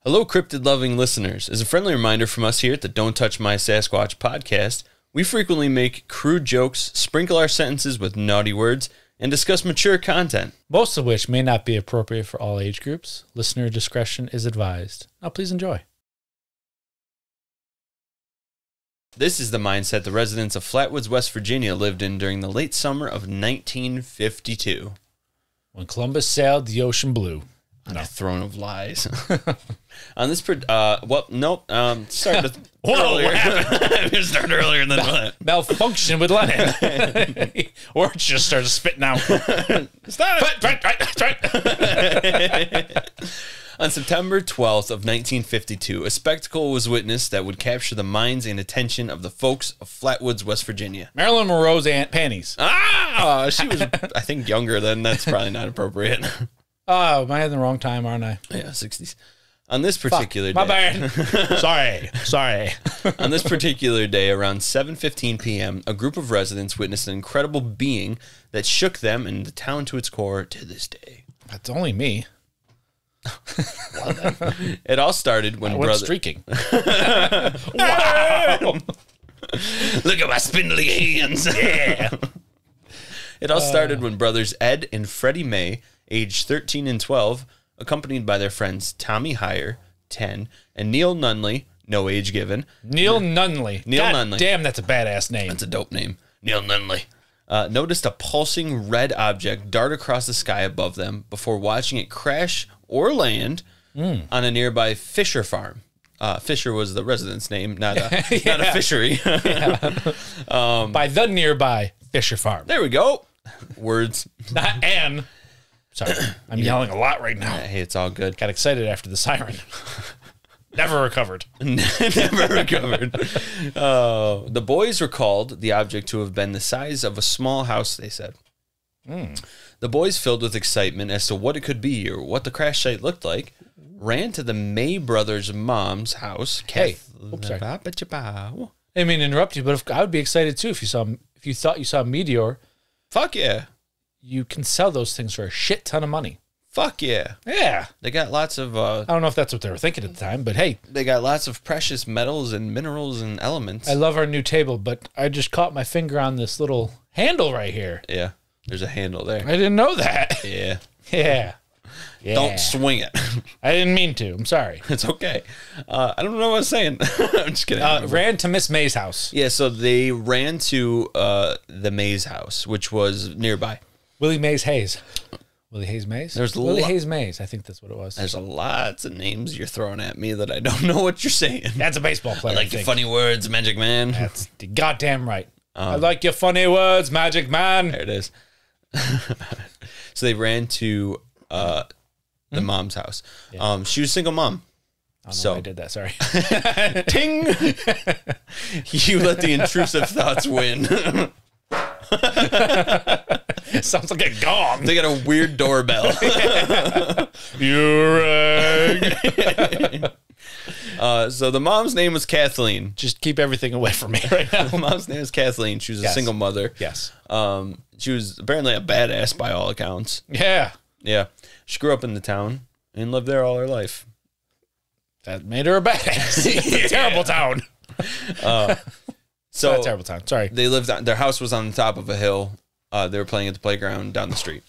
Hello, cryptid-loving listeners. As a friendly reminder from us here at the Don't Touch My Sasquatch podcast, we frequently make crude jokes, sprinkle our sentences with naughty words, and discuss mature content. Most of which may not be appropriate for all age groups. Listener discretion is advised. Now, please enjoy. This is the mindset the residents of Flatwoods, West Virginia lived in during the late summer of 1952. When Columbus sailed the ocean blue. On a throne of lies. On this, started earlier. Started earlier than that. Malfunction with Lennon. Or it just started spitting out. Stop it! On September 12th of 1952, a spectacle was witnessed that would capture the minds and attention of the folks of Flatwoods, West Virginia. Marilyn Monroe's aunt panties. Ah! She was, I think, younger then. That's probably not appropriate. Oh, am I in the wrong time, aren't I? Yeah, 60s. On this particular day. My bad. Sorry. On this particular day, around 7:15 p.m., a group of residents witnessed an incredible being that shook them and the town to its core to this day. That's only me. It all started when I went streaking. Wow! Look at my spindly hands. Yeah. It all started when brothers Ed and Freddie May, aged 13 and 12, accompanied by their friends Tommy Heyer, 10, and Neil Nunley, no age given. Neil Nunley. Nunley. Damn, that's a badass name. That's a dope name. Neil Nunley. Noticed a pulsing red object dart across the sky above them before watching it crash or land on a nearby Fisher farm. Fisher was the resident's name, not a fishery. By the nearby Fisher farm. There we go. Words. Not an. Sorry, I'm yelling a lot right now. Hey, it's all good. Got excited after the siren. Never recovered. Never recovered. The boys recalled the object to have been the size of a small house, they said. The boys, filled with excitement as to what it could be or what the crash site looked like, ran to the May brothers' mom's house. Hey, oops, sorry. I didn't mean to interrupt you, but I would be excited too if you thought you saw a meteor. Fuck yeah. You can sell those things for a shit ton of money. Fuck yeah. Yeah. They got lots of... I don't know if that's what they were thinking at the time, but hey. They got lots of precious metals and minerals and elements. I love our new table, but I just caught my finger on this little handle right here. Yeah. There's a handle there. I didn't know that. Yeah. Yeah. Don't swing it. I didn't mean to. I'm sorry. It's okay. I don't know what I was saying. I'm just kidding. Ran to Miss May's house. Yeah, so they ran to the Mays house, which was nearby. Willie Mays Hayes. Willie Hayes Mays? There's Willie Hayes Mays. I think that's what it was. There's lots of names you're throwing at me that I don't know what you're saying. That's a baseball player. I like your funny words, Magic Man. That's goddamn right. I like your funny words, Magic Man. There it is. So they ran to the mom's house. Yeah. She was a single mom. I don't know why I did that. Sorry. Ting! You let the intrusive thoughts win. Sounds like a gong. They got a weird doorbell. You rang. So the mom's name was Kathleen. Just keep everything away from me right now. The mom's name was Kathleen. She was a single mother. Yes. She was apparently a badass by all accounts. Yeah. Yeah. She grew up in the town and lived there all her life. That made her a badass. It's a terrible town. So not a terrible town. Sorry. They lived on, their house was on the top of a hill. They were playing at the playground down the street.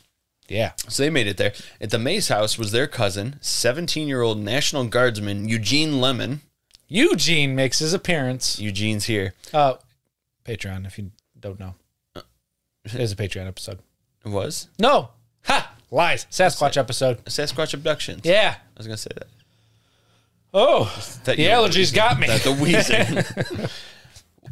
Yeah. So they made it there. At the Mays house was their cousin, 17-year-old National Guardsman Eugene Lemon. Eugene makes his appearance. Eugene's here. Patreon, if you don't know. There's a Patreon episode. It was? No. Ha! Lies. Sasquatch episode. Sasquatch abductions. Yeah. I was going to say that. Oh, the allergies got me. That's the wheezing.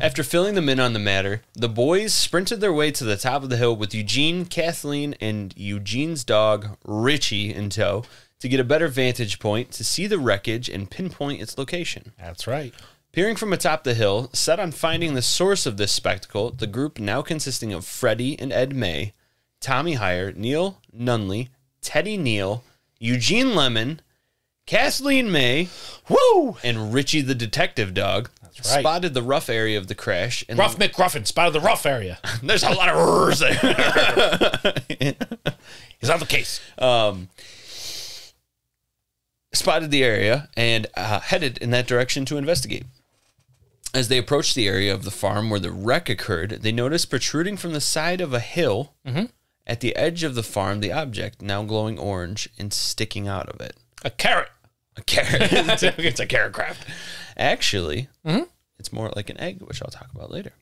After filling them in on the matter, the boys sprinted their way to the top of the hill with Eugene, Kathleen, and Eugene's dog, Richie, in tow to get a better vantage point to see the wreckage and pinpoint its location. That's right. Peering from atop the hill, set on finding the source of this spectacle, the group now consisting of Freddie and Ed May, Tommy Heyer, Neil Nunley, Teddy Neal, Eugene Lemon, Kathleen May, and Richie the detective dog, That's right. spotted the rough area of the crash. And Rough McGruffin spotted the rough area. There's a lot of r's there. Is that the case? spotted the area and headed in that direction to investigate. As they approached the area of the farm where the wreck occurred, they noticed protruding from the side of a hill at the edge of the farm the object now glowing orange and sticking out of it. A carrot. A carrot. It's a carrot craft. Actually, it's more like an egg, which I'll talk about later.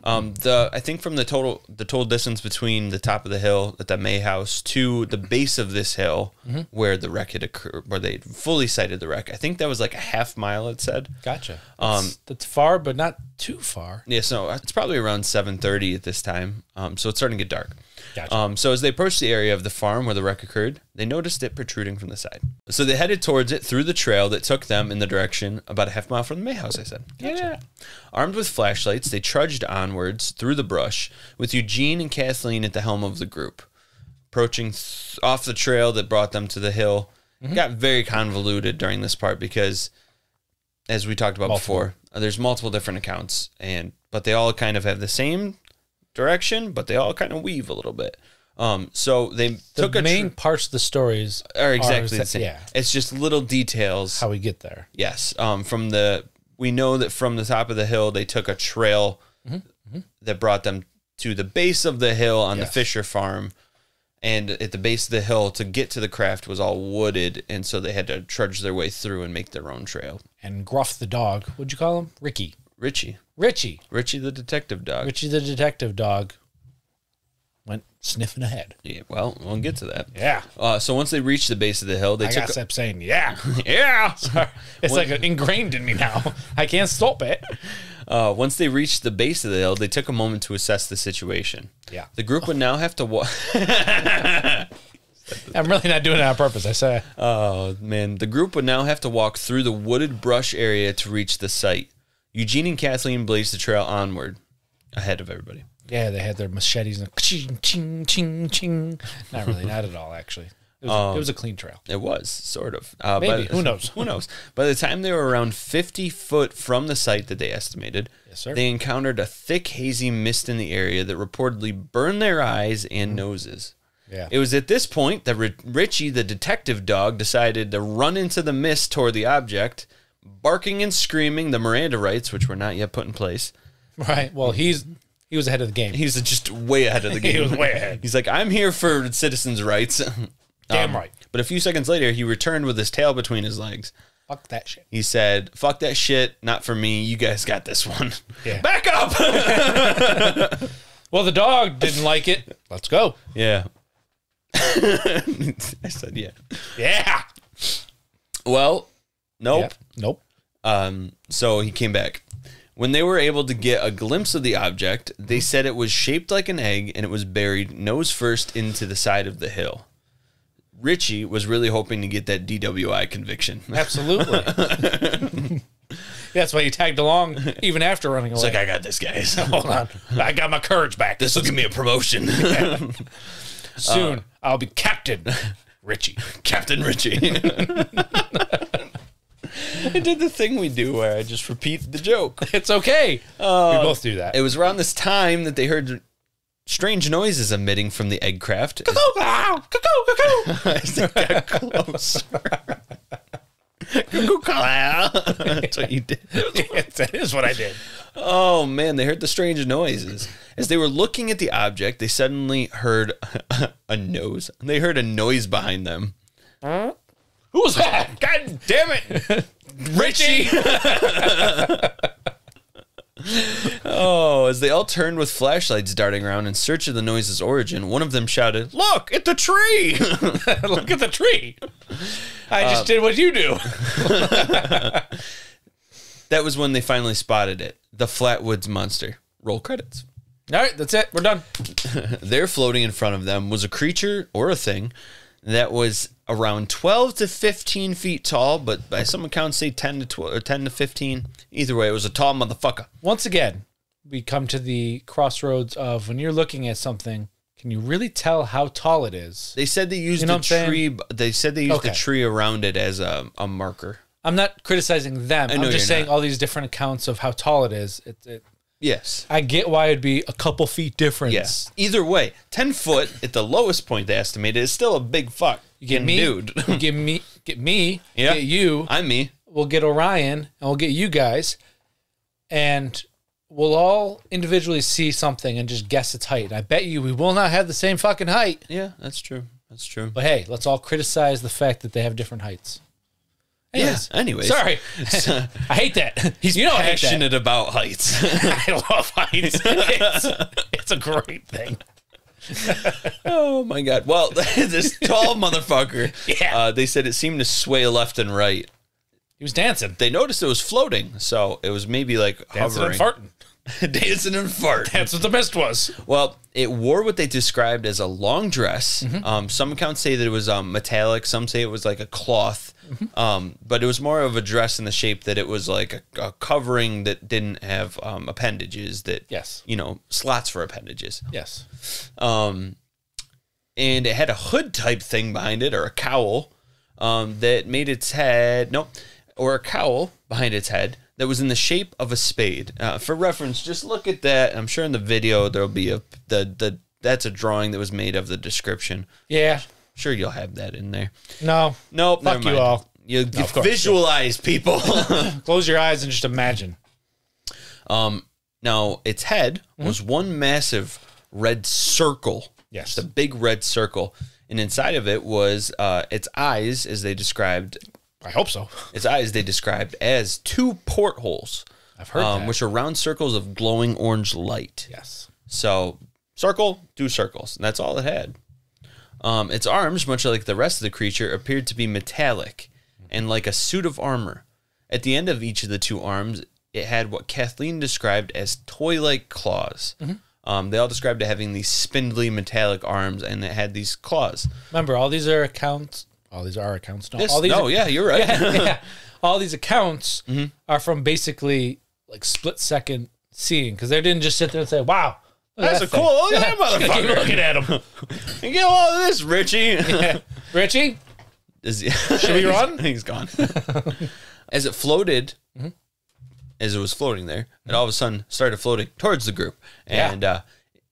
I think from the total distance between the top of the hill at the May house to the base of this hill where the wreck had occurred, where they fully sighted the wreck, I think that was like a half mile, it said. Gotcha. That's far, but not too far. Yeah, so it's probably around 7:30 at this time. So it's starting to get dark. Gotcha. So as they approached the area of the farm where the wreck occurred, they noticed it protruding from the side. So they headed towards it through the trail that took them in the direction about a half mile from the May house, I said. Gotcha. Yeah. Armed with flashlights, they trudged onwards through the brush with Eugene and Kathleen at the helm of the group. Approaching off the trail that brought them to the hill, got very convoluted during this part because, as we talked about before, there's multiple different accounts, but they all kind of have the same direction, but they all kind of weave a little bit. So they took the main parts of the stories are exactly the same. Yeah. It's just little details. How we get there. Yes. We know that from the top of the hill, they took a trail that brought them to the base of the hill on the Fisher farm. And at the base of the hill, to get to the craft was all wooded. And so they had to trudge their way through and make their own trail. And Gruff the dog, what'd you call him? Richie Richie the detective dog. Richie the detective dog went sniffing ahead. Yeah, well, we'll get to that. Yeah. So once they reached the base of the hill, I gotta stop saying, yeah. Yeah. Sorry. It's like ingrained in me now. I can't stop it. Once they reached the base of the hill, they took a moment to assess the situation. Yeah. The group would now have to walk. I'm really not doing it on purpose, I say. Oh, man. The group would now have to walk through the wooded brush area to reach the site. Eugene and Kathleen blazed the trail onward ahead of everybody. Yeah, they had their machetes and ching, ching, ching, ching. Not really, not at all, actually. It was a clean trail. It was, sort of. Maybe. Who knows? Who knows? By the time they were around 50 foot from the site that they estimated, yes, sir, they encountered a thick, hazy mist in the area that reportedly burned their eyes and noses. Yeah. It was at this point that Richie, the detective dog, decided to run into the mist toward the object, barking and screaming the Miranda rights, which were not yet put in place. Right. Well, he was ahead of the game. He's just way ahead of the game. He was way ahead. He's like, I'm here for citizens' rights. Damn right. But a few seconds later, he returned with his tail between his legs. Fuck that shit. He said, fuck that shit, not for me. You guys got this one. Yeah. Back up! Well, the dog didn't like it. Let's go. Yeah. I said, yeah. Yeah. Well, nope. Yep. Nope. So he came back. When they were able to get a glimpse of the object, they said it was shaped like an egg and it was buried nose first into the side of the hill. Richie was really hoping to get that DWI conviction. Absolutely. That's why he tagged along even after running away. It's like, I got this, guys. Hold on. I got my courage back. This will give me a promotion. Soon, I'll be Captain Richie. Captain Richie. I did the thing we do where I just repeat the joke. It's okay. We both do that. It was around this time that they heard strange noises emitting from the egg craft. Cuckoo! Cuckoo! As they got closer. Cuckoo! That's what you did. Yes, that is what I did. Oh, man, they heard the strange noises. As they were looking at the object, they suddenly heard a nose. They heard a noise behind them. Who was that? God damn it! Richie! Oh, as they all turned with flashlights darting around in search of the noise's origin, one of them shouted, "Look, at the tree!" Look at the tree. I just did what you do. That was when they finally spotted it. The Flatwoods Monster. Roll credits. All right, that's it. We're done. There, floating in front of them, was a creature or a thing that was around 12 to 15 feet tall, but by some accounts say 10 to 12 or 10 to 15. Either way, it was a tall motherfucker. Once again, we come to the crossroads of when you're looking at something, can you really tell how tall it is? They said they used the tree. They said they used the tree around it as a marker. I'm not criticizing them. I'm just saying all these different accounts of how tall it is. Yes. I get why it'd be a couple feet difference. Yes. Either way, 10 foot at the lowest point they estimated is still a big fuck. You get me, dude. you get me, Yeah. get you. I'm me. We'll get Orion, and we'll get you guys, and we'll all individually see something and just guess its height. And I bet you we will not have the same fucking height. Yeah, that's true. That's true. But hey, let's all criticize the fact that they have different heights. Yes. Yeah, anyways. Sorry. I hate that. He's passionate about heights. I love heights. It's a great thing. Oh my god. Well, this tall motherfucker, Yeah. They said it seemed to sway left and right. He was dancing. They noticed it was floating, so it was maybe like Dancing hovering. and farting. Dancing and farting. That's what the best was. Well, it wore what they described as a long dress. Some accounts say that it was metallic. Some say it was like a cloth. But it was more of a dress in the shape that it was like a covering that didn't have appendages that, Yes. slots for appendages. Yes. And it had a hood type thing behind it, or a cowl that made its head, or a cowl behind its head that was in the shape of a spade. For reference, just look at that. I'm sure in the video there'll be that's a drawing that was made of the description. Yeah. Sure, you'll have that in there. No. Nope, Fuck never you mind. all. You of course. visualize, people. Close your eyes and just imagine. Now, its head was one massive red circle. Yes. Just a big red circle. And inside of it was its eyes, as they described. I hope so. Its eyes they described as two portholes. I've heard that. Which are round circles of glowing orange light. Yes. So, circle, two circles. And that's all it had. Its arms, much like the rest of the creature, appeared to be metallic and like a suit of armor. At the end of each of the two arms, it had what Kathleen described as toy-like claws. They all described it having these spindly metallic arms, and it had these claws. Remember, all these are accounts. All these are accounts. No, Yes, all these yeah, you're right. yeah. All these accounts are from basically like split-second seeing, because they didn't just sit there and say, wow, That's a cool look at that motherfucker. Keep looking at him. You get all of this, Richie. Yeah. Richie, Should we run? He's gone. As it floated, as it was floating there, it all of a sudden started floating towards the group. And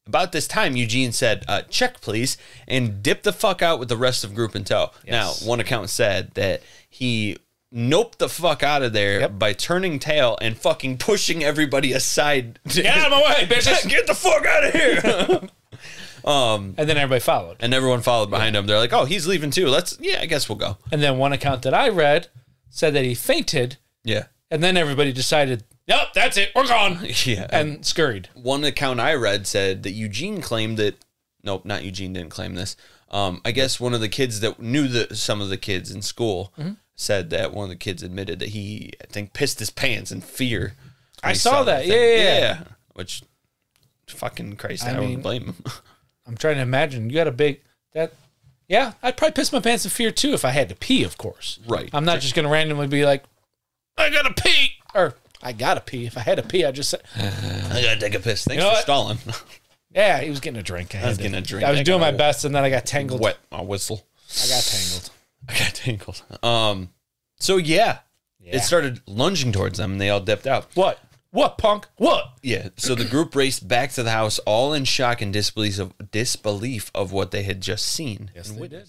about this time, Eugene said, check, please, and dip the fuck out with the rest of group in tow. Yes. Now, one account said that he noped the fuck out of there by turning tail and fucking pushing everybody aside. get out of my way, bitches. Get the fuck out of here. And then everybody followed. And everyone followed behind him. They're like, oh, he's leaving too. I guess we'll go. And then one account that I read said that he fainted. Yeah. And then everybody decided, yep, that's it. We're gone. Yeah. And scurried. One account I read said that Eugene claimed that, nope, not Eugene didn't claim this. I guess one of the kids that knew some of the kids in school said that one of the kids admitted that he, I think, pissed his pants in fear. I saw that. thing. Yeah. Which, fucking Christ, I mean, wouldn't blame him. I'm trying to imagine. You got a big, yeah, I'd probably piss my pants in fear too if I had to pee, of course. Right. I'm not just going to randomly be like, I got to pee. Or, I got to pee. If I had to pee, I'd just say, I gotta take a piss. Thanks know for what? stalling. yeah, he was getting a drink. I was getting a drink. I was I doing got my a best, and then I got tangled. Wet my whistle. I got tangled. I got tangled. So it started lunging towards them, and they all dipped out. What? What, punk? What? Yeah. So the group raced back to the house, all in shock and disbelief of what they had just seen. Yes, they did.